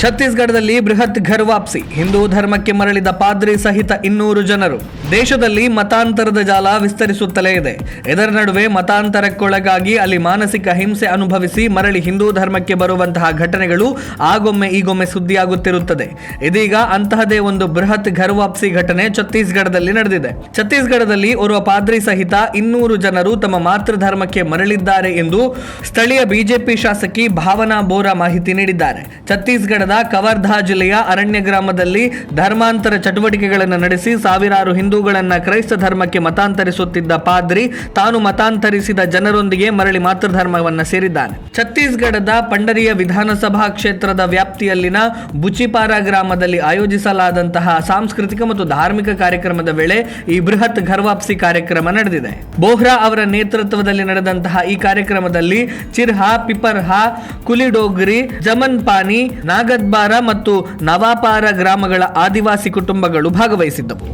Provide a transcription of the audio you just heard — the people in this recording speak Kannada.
ಛತ್ತೀಸ್ಗಢದಲ್ಲಿ ಬೃಹತ್ ಘರ್ ವಾಪಸಿ, ಹಿಂದೂ ಧರ್ಮಕ್ಕೆ ಮರಳಿದ ಪಾದ್ರಿ ಸಹಿತ 200 ಜನರು. ದೇಶದಲ್ಲಿ ಮತಾಂತರದ ಜಾಲ ವಿಸ್ತರಿಸುತ್ತಲೇ ಇದೆ. ಇದರ ನಡುವೆ ಮತಾಂತರಕ್ಕೊಳಗಾಗಿ ಅಲ್ಲಿ ಮಾನಸಿಕ ಹಿಂಸೆ ಅನುಭವಿಸಿ ಮರಳಿ ಹಿಂದೂ ಧರ್ಮಕ್ಕೆ ಬರುವಂತಹ ಘಟನೆಗಳು ಆಗೊಮ್ಮೆ ಈಗೊಮ್ಮೆ ಸುದ್ದಿಯಾಗುತ್ತಿರುತ್ತದೆ. ಇದೀಗ ಅಂತಹದೇ ಒಂದು ಬೃಹತ್ ಘರ್ ವಾಪಸಿ ಘಟನೆ ಛತ್ತೀಸ್ಗಢದಲ್ಲಿ ನಡೆದಿದೆ. ಛತ್ತೀಸ್ಗಢದಲ್ಲಿ ಓರ್ವ ಪಾದ್ರಿ ಸಹಿತ 200 ಜನರು ತಮ್ಮ ಮಾತೃ ಧರ್ಮಕ್ಕೆ ಮರಳಿದ್ದಾರೆ ಎಂದು ಸ್ಥಳೀಯ ಬಿಜೆಪಿ ಶಾಸಕಿ ಭಾವನಾ ಬೋರಾ ಮಾಹಿತಿ ನೀಡಿದ್ದಾರೆ. ಛತ್ತೀಸ್ಗಢದ ಕವರ್ಧಾ ಜಿಲ್ಲೆಯ ಅರಣ್ಯ ಗ್ರಾಮದಲ್ಲಿ ಧರ್ಮಾಂತರ ಚಟುವಟಿಕೆಗಳನ್ನು ನಡೆಸಿ ಸಾವಿರಾರು ಹಿಂದೂಗಳನ್ನ ಕ್ರೈಸ್ತ ಧರ್ಮಕ್ಕೆ ಮತಾಂತರಿಸುತ್ತಿದ್ದ ಪಾದ್ರಿ ತಾನು ಮತಾಂತರಿಸಿದ ಜನರೊಂದಿಗೆ ಮರಳಿ ಮಾತೃಧರ್ಮವನ್ನು ಸೇರಿದ್ದಾನೆ. ಛತ್ತೀಸ್ಗಢದ ಪಂಡರಿಯ ವಿಧಾನಸಭಾ ಕ್ಷೇತ್ರದ ವ್ಯಾಪ್ತಿಯಲ್ಲಿನ ಬುಚಿಪಾರ ಗ್ರಾಮದಲ್ಲಿ ಆಯೋಜಿಸಲಾದಂತಹ ಸಾಂಸ್ಕೃತಿಕ ಮತ್ತು ಧಾರ್ಮಿಕ ಕಾರ್ಯಕ್ರಮದ ವೇಳೆ ಈ ಬೃಹತ್ ಘರ್ ವಾಪಸಿ ಕಾರ್ಯಕ್ರಮ ನಡೆದಿದೆ. ಬೋಹ್ರಾ ಅವರ ನೇತೃತ್ವದಲ್ಲಿ ನಡೆದಂತಹ ಈ ಕಾರ್ಯಕ್ರಮದಲ್ಲಿ ಚಿರ್ಹಾ, ಪಿಪರ್ಹಾ, ಕುಲಿಡೋಗ್ರಿ, ಜಮನ್ಪಾನಿ, ನಾಗದ್ಬಾರ ಮತ್ತು ನವಾಪಾರ ಗ್ರಾಮಗಳ ಆದಿವಾಸಿ ಕುಟುಂಬಗಳು ಭಾಗವಹಿಸಿದ್ದವು.